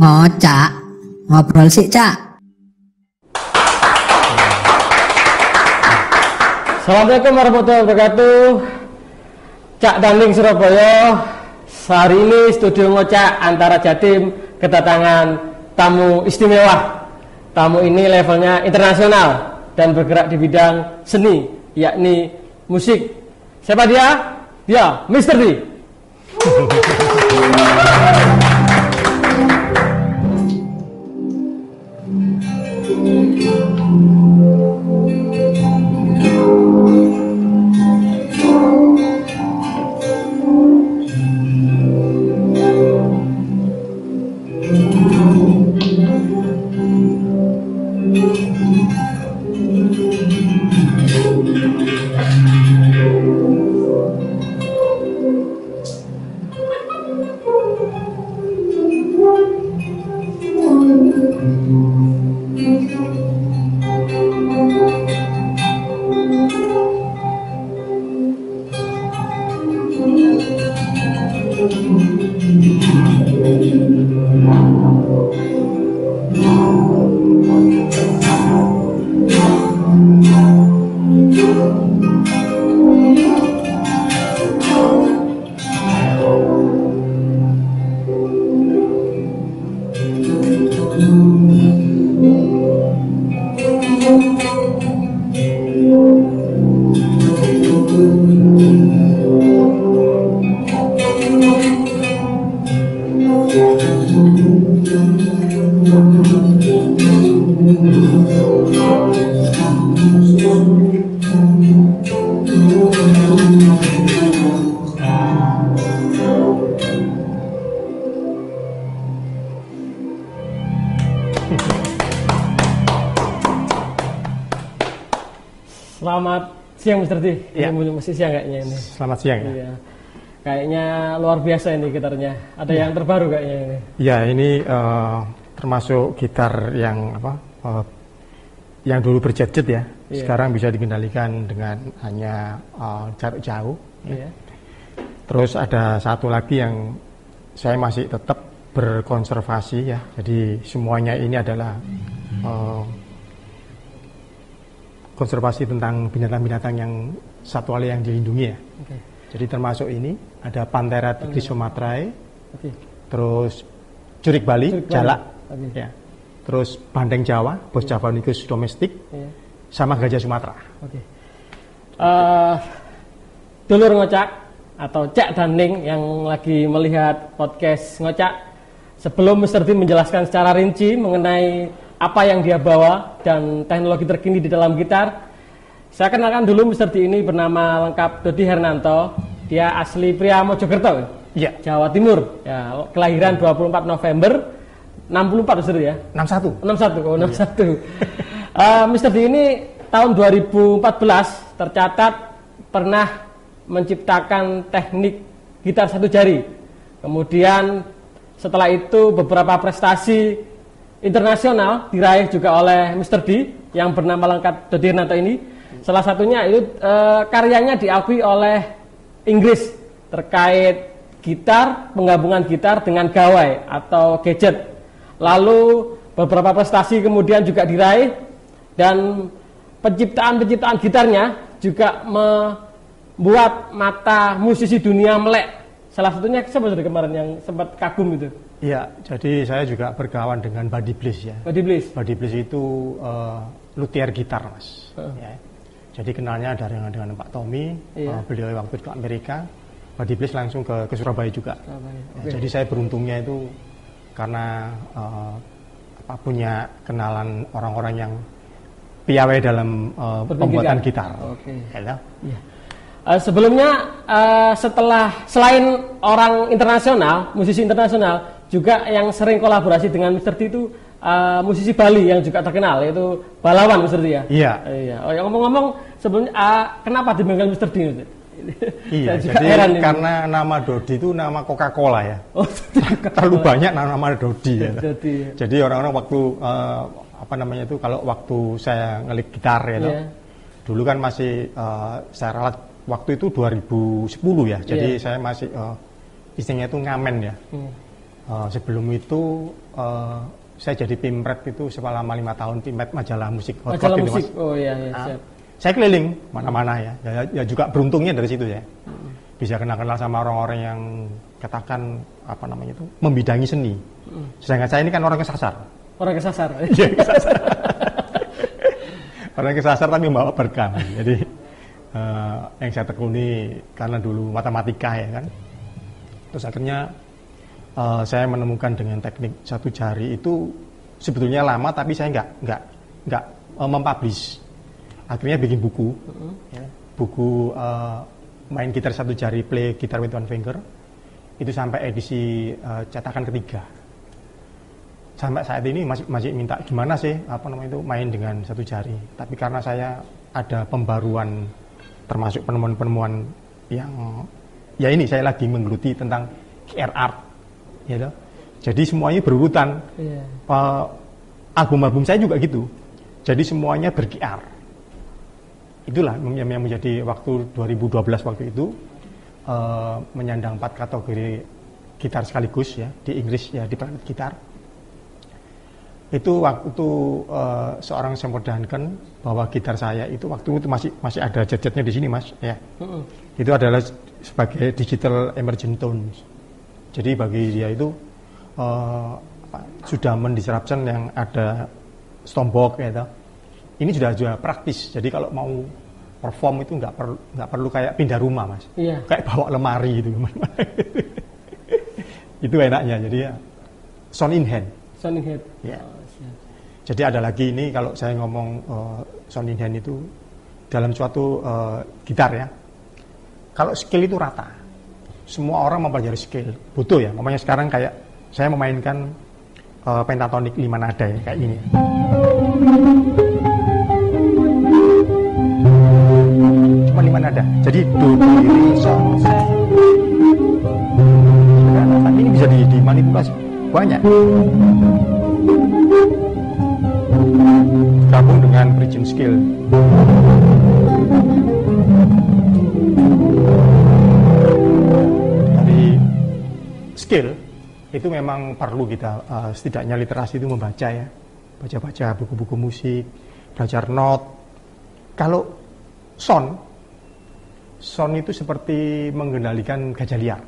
Cak, ngobrol sih, Cak. Assalamualaikum warahmatullahi wabarakatuh. Cak Danling Surabaya. Hari ini studio Ngocak Antara Jatim kedatangan tamu istimewa. Tamu ini levelnya internasional dan bergerak di bidang seni, yakni musik. Siapa dia? Dia Mr. D. Selamat siang Mr. D. Ya. Ini masih siang kayaknya ini. Selamat siang ya. Iya. Kayaknya luar biasa ini gitarnya. Ada yang terbaru kayaknya ini. Ya ini termasuk gitar yang yang dulu berjet-jet ya. Iya. Sekarang bisa dikendalikan dengan hanya jarak jauh. Iya. Terus ada satu lagi yang saya masih tetap berkonservasi ya. Jadi semuanya ini adalah konservasi tentang binatang-binatang yang satwa yang dilindungi ya. Okay. Jadi termasuk ini ada Panthera tigris sumatrae, Okay. terus curik Bali, jalak, Okay. ya. Terus bandeng Jawa, Bos javanicus domestik, Iya. sama gajah Sumatera. Oke. Dulur Ngocak atau Cak Danling yang lagi melihat podcast Ngocak, sebelum Mr. D menjelaskan secara rinci mengenai apa yang dia bawa dan teknologi terkini di dalam gitar, saya kenalkan dulu Mr. D ini bernama lengkap Dodi Hernanto. Dia asli pria Mojokerto, Iya. Jawa Timur. Ya, kelahiran 24 November 64 Mr. D ya. 61. 61, oh 61. Mr. D ini tahun 2014 tercatat pernah menciptakan teknik gitar satu jari. Kemudian setelah itu beberapa prestasi internasional diraih juga oleh Mr. D yang bernama lengkap Dodi Hernanto ini. Salah satunya itu karyanya diakui oleh Inggris terkait gitar, penggabungan gitar dengan gawai atau gadget. Lalu beberapa prestasi kemudian juga diraih dan penciptaan gitarnya juga membuat mata musisi dunia melek. Salah satunya siapa dari kemarin yang sempat kagum itu? Iya, jadi saya juga berkawan dengan Buddy Bliss ya. Buddy Bliss. Buddy Bliss itu luthier gitar mas. Ya. Jadi kenalnya dengan Pak Tommy, Iya. beliau waktu ke Amerika, Buddy Bliss langsung ke Surabaya juga. Okay. Ya, jadi saya beruntungnya itu karena punya kenalan orang-orang yang piawai dalam pembuatan gitar. Oke. Hello? Iya. Sebelumnya selain orang internasional, musisi internasional, juga yang sering kolaborasi dengan Mr. D itu musisi Bali yang juga terkenal, yaitu Balawan Mr. D ya. Iya. Iya. Oh, yang ngomong-ngomong sebelumnya kenapa dipanggil Mr. D? Iya. Saya Jadi heran karena nama Dodi itu nama Coca-Cola ya. Oh, Terlalu banyak nama Dodi ya. Jadi orang-orang waktu kalau waktu saya ngelik gitar ya, Iya. dulu kan masih saya ralat waktu itu 2010 ya. Jadi saya masih istilahnya itu ngamen ya. Sebelum itu saya jadi pimpret itu selama 5 tahun, pimpret majalah musik Hot Majalah Rod itu, musik. Mas. Oh iya, iya, Nah, siap. saya keliling mana-mana ya. Ya juga beruntungnya dari situ ya. Bisa kenal-kenal sama orang-orang yang katakan apa namanya itu membidangi seni. Sedangkan saya ini kan orang kesasar. Orang kesasar. Iya, kesasar. Orang kesasar tapi membawa berkah. Jadi yang saya tekuni karena dulu matematika ya kan. Terus akhirnya saya menemukan dengan teknik satu jari itu sebetulnya lama tapi saya nggak mempublish. Akhirnya bikin buku, ya, buku main gitar satu jari, play gitar with one finger. Itu sampai edisi cetakan ketiga. Sampai saat ini masih minta gimana sih apa namanya itu main dengan satu jari. Tapi karena saya ada pembaruan termasuk penemuan-penemuan yang ya ini saya lagi menggeluti tentang QR art, ya toh. Jadi semuanya berurutan. Iya. Album-album saya juga gitu. Jadi semuanya ber-QR. Itulah yang menjadi waktu 2012 waktu itu menyandang 4 kategori gitar sekaligus ya di Inggris ya di Planet Gitar. Itu waktu seorang Seymour Duncan bahwa gitar saya itu waktu itu masih ada jet-jetnya di sini Mas ya. Itu adalah sebagai digital emerging tones. Jadi bagi dia itu sudah mendisruption yang ada Stombok ya toh. Ini sudah praktis. Jadi kalau mau perform itu nggak perlu kayak pindah rumah Mas. Iya. Kayak bawa lemari gitu. Itu enaknya. Jadi ya sound in hand. Sound in hand. Ya. Oh, siap. Jadi ada lagi ini kalau saya ngomong sound in hand itu dalam suatu gitar ya. Kalau skill itu rata. Semua orang mempelajari skill. Butuh ya. Makanya sekarang kayak saya memainkan pentatonik 5 nada ya kayak gini. Cuma 5 nada. Jadi do, re, sol, se. Tapi ini bisa dimanipulasi banyak. Gabung dengan bridging skill. Dari skill itu memang perlu kita setidaknya literasi itu membaca ya, baca buku-buku musik, belajar not. Kalau sound itu seperti mengendalikan gajah liar.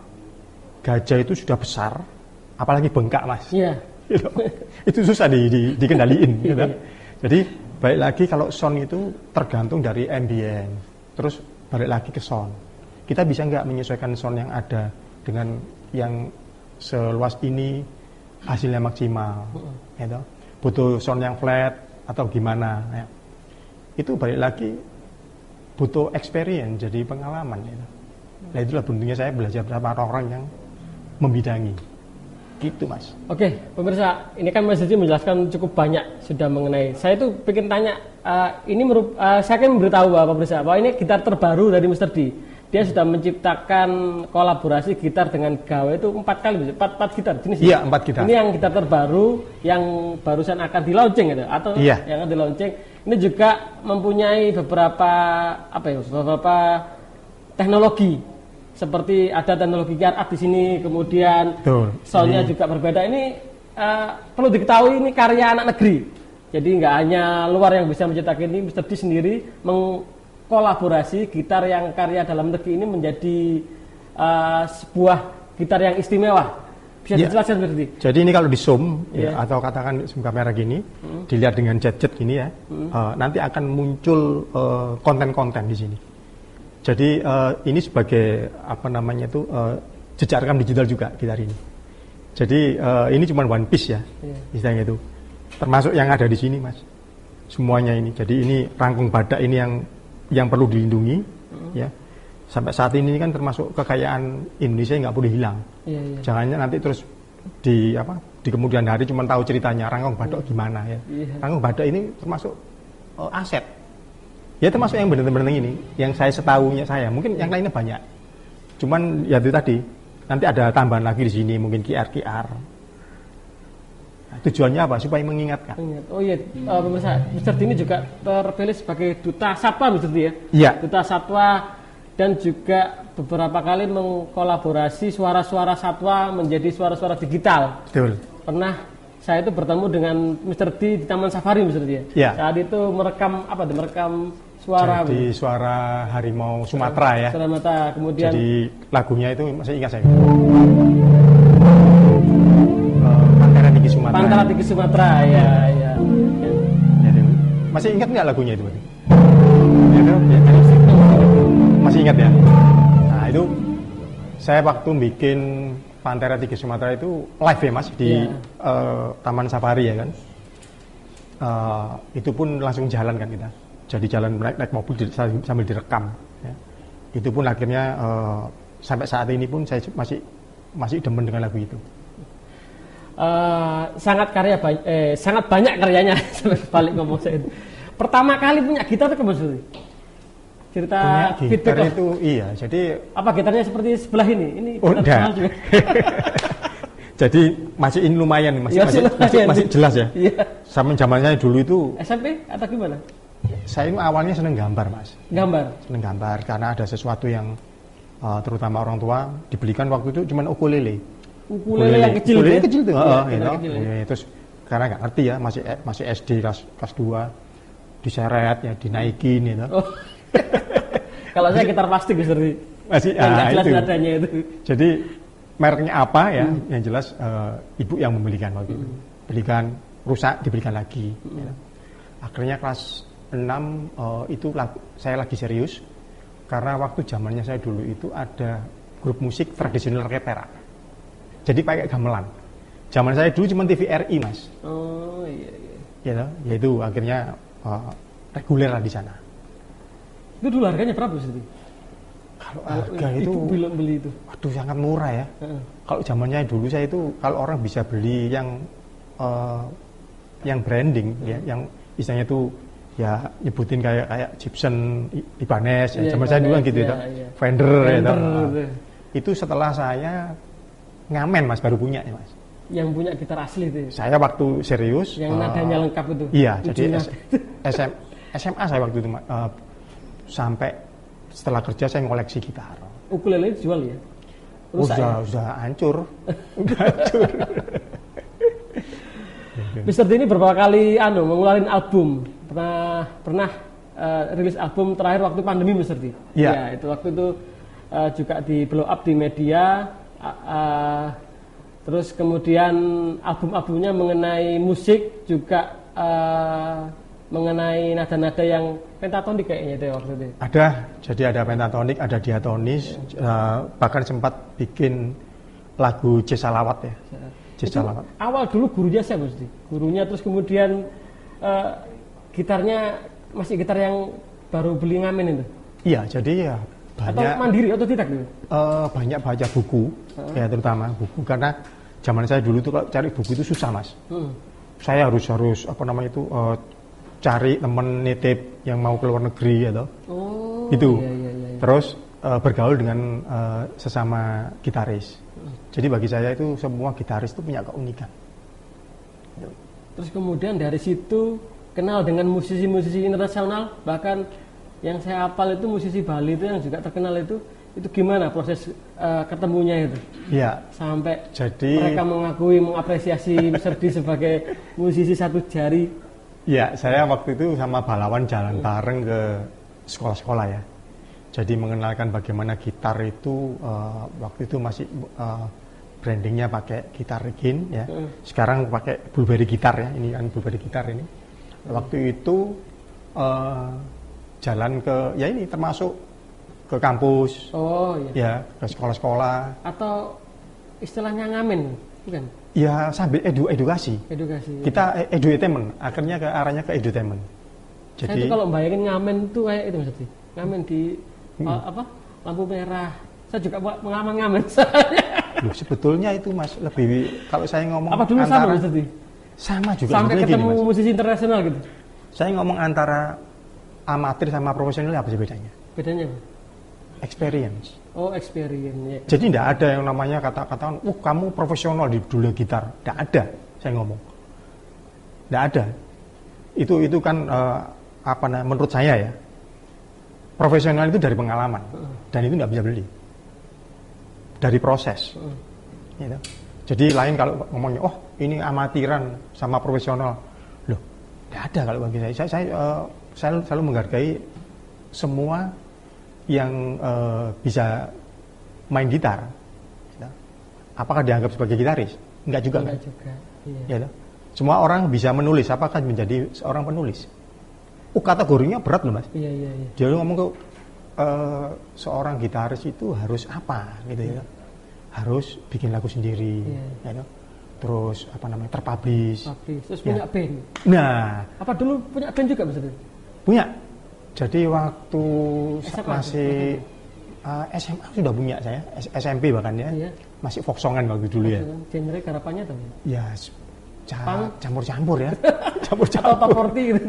Gajah itu sudah besar, apalagi bengkak Mas. Iya. Itu susah dikendaliin. Gitu. Jadi balik lagi kalau sound itu tergantung dari ambient, terus balik lagi ke sound. Kita bisa nggak menyesuaikan sound yang ada dengan yang seluas ini hasilnya maksimal, gitu. Butuh sound yang flat atau gimana? Ya. Itu balik lagi butuh experience, jadi pengalaman. Gitu. Nah itulah beruntungnya saya belajar bersama orang-orang yang membidangi, gitu Mas. Oke, pemirsa, ini kan Mas Didi menjelaskan cukup banyak sudah mengenai. Saya tuh pengen tanya, saya akan memberitahu bahwa pemirsa bahwa ini gitar terbaru dari Mr. D. Dia sudah menciptakan kolaborasi gitar dengan Gawe itu 4 kali, 4 gitar jenis. Iya, 4 gitar. Ini yang gitar terbaru yang barusan akan di-launching gitu, atau iya, yang akan di-launching. Ini juga mempunyai beberapa beberapa teknologi. Seperti ada teknologi QR art di sini, kemudian soundnya juga berbeda. Ini perlu diketahui ini karya anak negeri. Jadi nggak hanya luar yang bisa menciptakan ini, Mr. D sendiri kolaborasi gitar yang karya dalam negeri ini menjadi sebuah gitar yang istimewa. Bisa dijelaskan seperti ini? Jadi ini kalau di zoom ya, atau katakan zoom kamera gini, dilihat dengan jet-jet gini ya, nanti akan muncul konten-konten di sini. Jadi ini sebagai apa namanya itu jejak rekam digital juga gitar ini. Jadi ini cuma one piece ya, istilahnya itu. Termasuk yang ada di sini Mas. Semuanya ini. Jadi ini rangkung badak ini yang perlu dilindungi, ya. Sampai saat ini kan termasuk kekayaan Indonesia nggak boleh hilang. Jangannya nanti terus di kemudian hari cuma tahu ceritanya rangkung badak gimana ya. Rangkung badak ini termasuk aset. Ya termasuk yang benar-benar ini, yang saya setahunya saya, mungkin yang lainnya banyak. Cuman ya itu tadi, nanti ada tambahan lagi di sini mungkin QR. Nah, tujuannya apa? Supaya mengingatkan. Oh iya, pemirsa, Mr. D ini juga terpilih sebagai duta satwa Mr. D ya? Iya. Duta satwa dan juga beberapa kali mengkolaborasi suara-suara satwa menjadi suara-suara digital. Betul. Pernah saya itu bertemu dengan Mr. D di Taman Safari, Mr. D ya. Ya. Saat itu merekam apa tuh? Merekam suara. Jadi suara harimau Sumatera ya. Sumatera. Kemudian jadi lagunya itu masih ingat saya. Pantera Tinggi Sumatera. Pantera Tinggi Sumatera, ya. Jadi, masih ingat nggak lagunya itu? Itu ya, masih ingat ya. Nah itu saya waktu bikin Pantera Tinggi Sumatera itu live ya mas di Taman Safari ya kan. Itu pun langsung jalan kan kita. Jadi jalan naik mobil sambil direkam. Ya. Itu pun akhirnya sampai saat ini pun saya masih demen dengan lagu itu. Sangat banyak karyanya. Balik ngomong saya itu. Pertama kali punya gitar itu kemana? Cerita gitar itu iya. Jadi apa gitarnya seperti sebelah ini? Ini oh enggak. Jadi masih ini lumayan masih jelas ya. Iya. Sama zamannya dulu itu SMP atau gimana? Saya itu awalnya seneng gambar mas. Gambar. Seneng gambar karena ada sesuatu yang terutama orang tua dibelikan waktu itu cuman ukulele. Ukulele yang kecil. Ukulele kecil tuh. Terus karena nggak ngerti ya masih SD kelas 2 diseret ya dinaikin gitu. Oh. Kalau saya gitar plastik seperti masih jelas itu. Nadanya itu. Jadi mereknya apa ya? Yang jelas ibu yang membelikan waktu itu. Belikan rusak dibelikan lagi. Ya. Akhirnya kelas 6 itu saya lagi serius karena waktu zamannya saya dulu itu ada grup musik tradisional rakyat Perak. Jadi pakai gamelan. Zaman saya dulu cuma TVRI mas. Oh iya. Ya, yaitu akhirnya reguler lah di sana. Itu dulu harganya berapa sih? Kalau harga itu belum beli itu. Waduh sangat murah ya. Kalau zamannya dulu saya itu kalau orang bisa beli yang branding ya, yang istilahnya itu ya nyebutin kayak Gibson, Ibanez ya. Zaman saya dulu kan gitu ya. Fender ya. Itu setelah saya ngamen mas baru punya ya mas. Yang punya gitar asli itu. Saya waktu serius. Yang nadanya lengkap itu. Iya, jadi SMA saya waktu itu sampai setelah kerja saya ngoleksi gitar. Ukulele dijual ya? Udah hancur. Udah hancur. Mr. D ini beberapa kali mengeluarin album. Pernah rilis album terakhir waktu pandemi Mr. D. Iya. Ya, itu waktu itu juga di blow up di media. Terus kemudian album-albumnya mengenai musik juga mengenai nada-nada yang pentatonik kayaknya itu waktu itu. Ada, jadi ada pentatonik, ada diatonis, bahkan sempat bikin lagu C Salawat ya. C Salawat. Awal dulu gurunya siapa sih? Gurunya terus kemudian gitarnya masih gitar yang baru beli ngamen itu? Iya, jadi ya banyak. Atau mandiri atau tidak gitu? Banyak baca buku, ya terutama buku karena zaman saya dulu tuh kalau cari buku itu susah mas. Saya harus cari temen nitip yang mau ke luar negeri atau itu. Iya. Terus bergaul dengan sesama gitaris. Jadi bagi saya itu semua gitaris itu punya keunikan. Terus kemudian dari situ kenal dengan musisi-musisi internasional, bahkan yang saya hafal itu musisi Bali itu yang juga terkenal itu gimana proses ketemunya itu? Iya. Sampai mereka mengapresiasi Mr. D sebagai musisi satu jari. Iya, saya waktu itu sama Balawan jalan bareng ke sekolah-sekolah ya. Jadi mengenalkan bagaimana gitar itu waktu itu masih brandingnya pakai gitar Regin ya. Sekarang pakai Blueberry gitar ya. Ini kan Blueberry gitar ini. Waktu itu jalan ke ya ini termasuk ke kampus. Oh iya. Ya, ke sekolah-sekolah. Atau istilahnya ngamen, bukan? Ya sambil edukasi. Edukasi. Kita edutainment, akhirnya ke arahnya ke edutainment. Jadi saya itu kalau bayangin ngamen itu kayak itu Mas Adi. Ngamen di lampu merah. Saya juga mengamen ngamen. Loh, sebetulnya itu Mas lebih kalau saya ngomong apa dulu antara, sama Mas Adi? Sama juga. Sampai ketemu gini, musisi internasional gitu. Saya ngomong antara amatir sama profesional apa sih bedanya? Bedanya? Experience. Oh, experience. Ya. Jadi tidak ada yang namanya kata-kata, kamu profesional di dunia gitar. Tidak ada, saya ngomong. Tidak ada. Itu kan menurut saya ya. profesional itu dari pengalaman dan itu nggak bisa beli, dari proses. Gitu. Jadi lain kalau ngomongnya, oh ini amatiran sama profesional, loh, nggak ada kalau bagi saya. Saya selalu menghargai semua yang bisa main gitar. Gitu. Apakah dianggap sebagai gitaris? Enggak juga kan? Iya. Gitu. Semua orang bisa menulis, apakah menjadi seorang penulis? Kategorinya berat loh mas. Iya. Dia ngomong ke seorang gitaris itu harus apa gitu ya? Harus bikin lagu sendiri, ya, terus apa namanya terpublish, terus punya band. Nah, apa dulu punya band juga maksudnya? Punya. Jadi waktu masih SMA sudah punya saya, SMP bahkan ya, masih Foxongan waktu dulu ya. Genre garapannya tuh? Ya campur-campur ya, campur-campur. Top 40 gitu.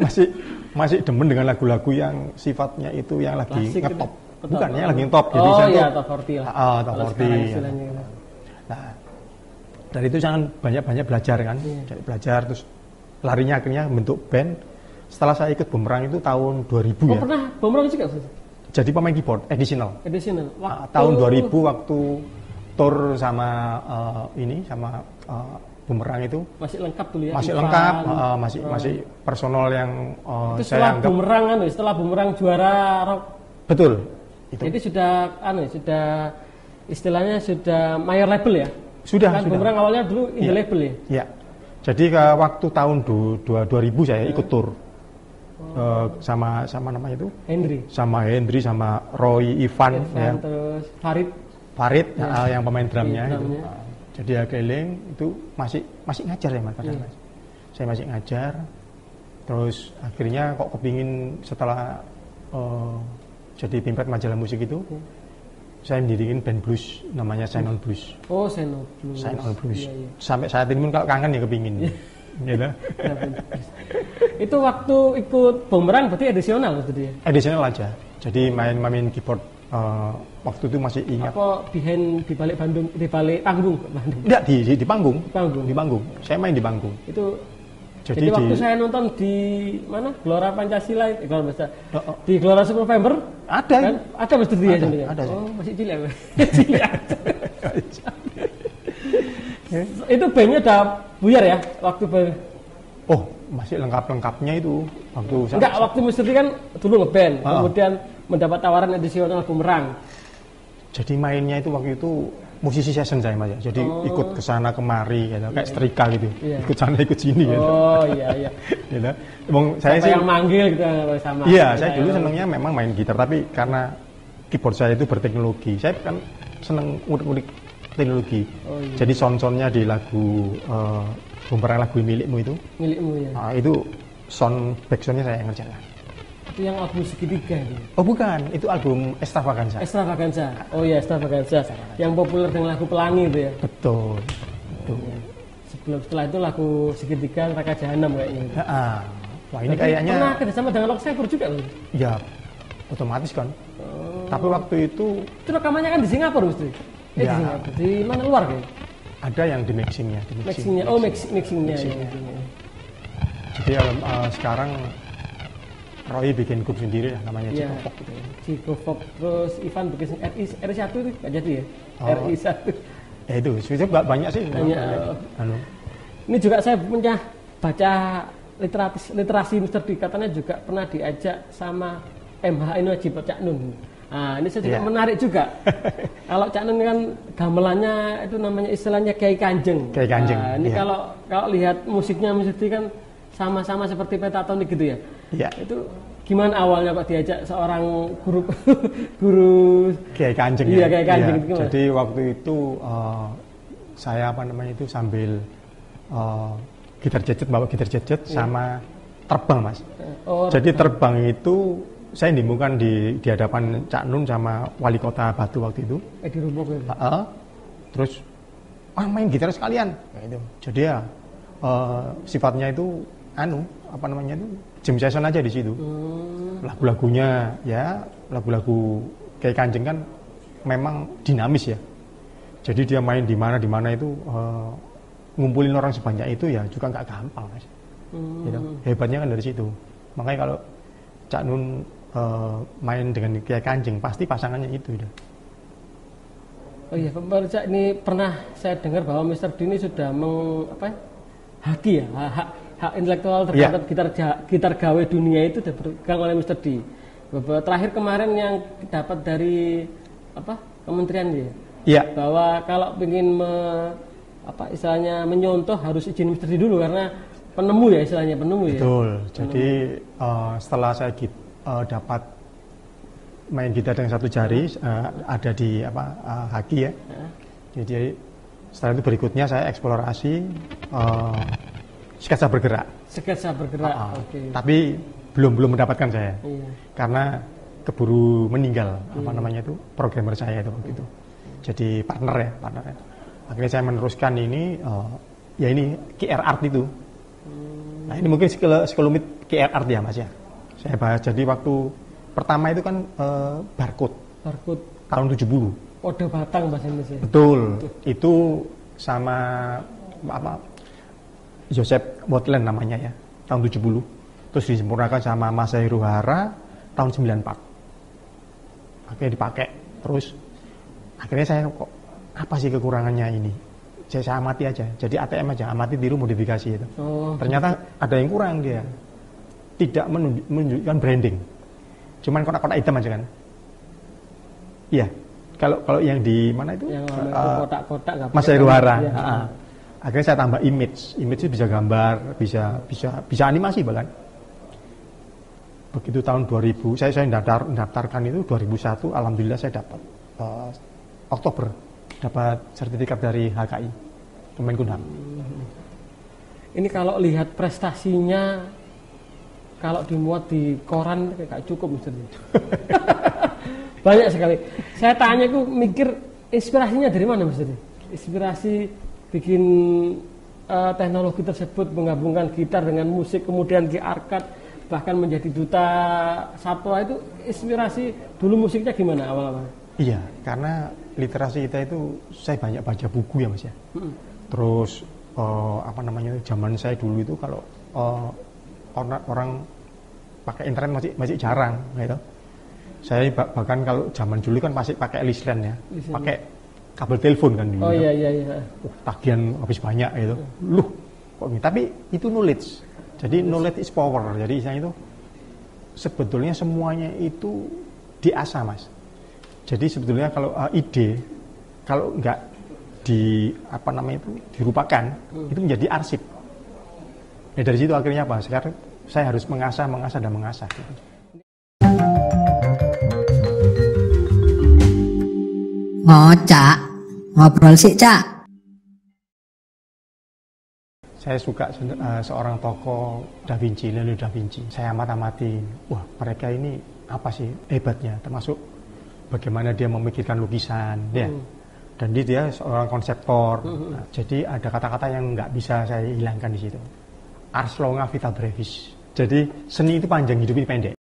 Masih demen dengan lagu-lagu yang sifatnya itu yang lagi ngetop. Bukan ya, lagi top. Jadi iya, top 40 lah. Top 40. Nah, dari itu jangan banyak-banyak belajar kan. Jadi belajar terus larinya akhirnya bentuk band. Setelah saya ikut Bumerang itu tahun 2000 ya. Pernah Bumerang juga? Jadi pemain keyboard, additional. Tahun 2000 waktu tour sama sama Bumerang itu masih lengkap dulu ya. Masih lengkap, masih personal yang itu saya anggap. Setelah Bumerang juara rock. Betul. Itu. Jadi sudah istilahnya sudah mayor label ya. Sudah. Bumerang awalnya dulu indie label ya. Iya. Jadi waktu tahun 2000 saya ikut tour. Sama namanya itu Hendry, sama Roy Ivan ya. Terus Farid yang pemain drumnya itu. Jadi keliling itu masih ngajar ya mas, mas. Saya masih ngajar, terus akhirnya kok kepingin setelah jadi pimpret majalah musik itu, saya mendirikan band blues namanya Shine On Blues. Oh, Shine On Blues. Shine On Blues. Iya. Sampai saat ini pun kalau kangen ya kepingin. Gitu. Itu waktu ikut Bumerang berarti edisional maksudnya? Edisional aja. Jadi main keyboard. Waktu itu masih ingat. Apa di balik Bandung, di balik panggung? Enggak, di panggung. Di panggung. Saya main di panggung. Itu jadi waktu saya nonton di mana? Gelora Pancasila itu, di Gelora 10 November. Ada. Kan? Ada Mas dia sebenarnya. Ada. Oh, masih cilik. Itu bandnya udah buyar ya waktu Oh, masih lengkap-lengkapnya itu waktu waktu Misteri kan dulu ngeband, kemudian mendapat tawaran edisional Bumerang. Jadi mainnya itu waktu itu musisi session saya mas ya. Jadi ikut ke sana kemari gitu, kayak setrika gitu. Ikut sana ikut sini gitu. Oh iya. Gitu. Saya sih yang manggil gitu sama. Iya, saya dulu senangnya memang main gitar, tapi karena keyboard saya itu berteknologi. Saya kan seneng ngulik-ngulik teknologi. Jadi sound-soundnya di lagu Bumerang lagu milikmu itu. Milikmu ya. Nah, itu sound backsoundnya saya yang ngerjakan. Itu yang album segitiga itu. Oh bukan, itu album Extravaganza. Oh iya, Extravaganza. Yang populer dengan lagu Pelangi itu ya. Betul. Setelah itu lagu segitiga Neraka Jahanam kayaknya. Wah ini kayaknya. Pernah kerjasama dengan Lock Saber juga loh. Ya, otomatis kan. Tapi waktu itu rekamannya kan di Singapura mesti. Di Singapura. Di mana luar kayaknya? Ada yang di mixingnya. Mixingnya. Jadi sekarang Roy bikin grup sendiri lah namanya Cikofok gitu ya. Cikofok, terus Ivan bikin RI1 itu nggak jadi ya? RI1. Ya itu, sebenarnya banyak sih. Banyak. Ini juga saya punya baca literasi Mr. D, katanya juga pernah diajak sama MH Inwajib Cak Nun. Nah, ini saya juga menarik juga. Kalau Cak Nun kan gamelannya itu namanya istilahnya Kiai Kanjeng. Kiai Kanjeng. Nah, ini kalau lihat musiknya Mr. D kan sama-sama seperti pentatonik gitu ya. Iya. Itu gimana awalnya Pak diajak seorang guru Kiai Kanjeng? Iya, Kiai Kanjeng. Ya. Jadi waktu itu saya sambil gitar jejet, bawa gitar jejet sama terbang mas. Jadi terbang itu saya dimungkan di hadapan Cak Nun sama wali kota Batu waktu itu. Di rumah gitu. Terus main gitar sekalian. Gitu. Jadi ya sifatnya itu jam session aja di situ. Lagu-lagunya ya lagu-lagu Kiai Kanjeng kan memang dinamis ya. Jadi dia main di mana itu ngumpulin orang sebanyak itu ya juga nggak gampang mas. Gitu. Hebatnya kan dari situ. Makanya kalau Cak Nun main dengan Kiai Kanjeng, pasti pasangannya itu udah. Oh iya, pemirsa, ini pernah saya dengar bahwa Mr. D ini sudah haki ya, hak intelektual terhadap gitar gawe dunia itu sudah berpegang oleh Mr. D. Terakhir kemarin yang dapat dari kementerian ya, bahwa kalau ingin istilahnya menyontoh harus izin Mr. D dulu karena penemu ya, istilahnya penemu ya. Betul. Jadi setelah saya dapat main gitar dengan satu jari, ada di haki ya. Jadi setelah itu berikutnya saya eksplorasi sketsa bergerak. Sketsa bergerak. Okay. Tapi belum mendapatkan saya. Iya. Karena keburu meninggal programmer saya itu waktu itu. Jadi partner ya. Akhirnya saya meneruskan ini ini QR art itu. Nah, ini mungkin sekelumit QR art ya Mas ya. Saya bahas, jadi waktu pertama itu kan barcode tahun 70. Kode batang bahasa Indonesia. Betul. Itu sama Joseph Watland namanya ya, tahun 70. Terus disempurnakan sama Masahiro Hara tahun 94. Akhirnya dipakai. Terus akhirnya saya kok apa sih kekurangannya ini? Saya amati aja. Jadi ATM aja, amati tiru modifikasi itu. Ternyata ada yang kurang dia. Tidak menunjukkan branding. Cuman kotak-kotak hitam aja kan. Iya. Kalau yang di mana itu? Yang kotak-kotak Mas Heruhara. Ya. Akhirnya saya tambah image. Image itu bisa gambar, bisa animasi bahkan. Begitu tahun 2000, saya mendaftarkan itu 2001, alhamdulillah saya dapat Oktober dapat sertifikat dari HKI Kemenkumham. Ini kalau lihat prestasinya, kalau dimuat di koran kayak cukup misalnya. Banyak sekali. Saya tanya, aku mikir inspirasinya dari mana Mas? Inspirasi bikin teknologi tersebut, menggabungkan gitar dengan musik, kemudian di arcade, bahkan menjadi duta satwa, itu inspirasi dulu musiknya gimana awal-awal? Iya, karena literasi kita itu saya banyak baca buku ya Mas ya. Terus zaman saya dulu itu kalau orang pakai internet masih jarang gitu. Saya bahkan kalau zaman dulu kan masih pakai lislen ya, pakai kabel telepon kan dulu. Oh iya. Tagihan habis banyak gitu. Kok ini? Tapi itu knowledge. Jadi knowledge is power. Jadi saya itu sebetulnya semuanya itu diasah Mas. Jadi sebetulnya kalau ide kalau nggak dirupakan itu menjadi arsip. Nah, dari situ akhirnya apa? Sekarang saya harus mengasah dan mengasah. Cak, ngobrol sih Cak. Saya suka seorang tokoh Da Vinci, Leonardo Da Vinci. Saya amati, wah mereka ini apa sih hebatnya, termasuk bagaimana dia memikirkan lukisan, ya. Dan dia seorang konseptor. Nah, jadi ada kata-kata yang nggak bisa saya hilangkan di situ. Ars longa vita brevis. Jadi seni itu panjang, hidup ini pendek.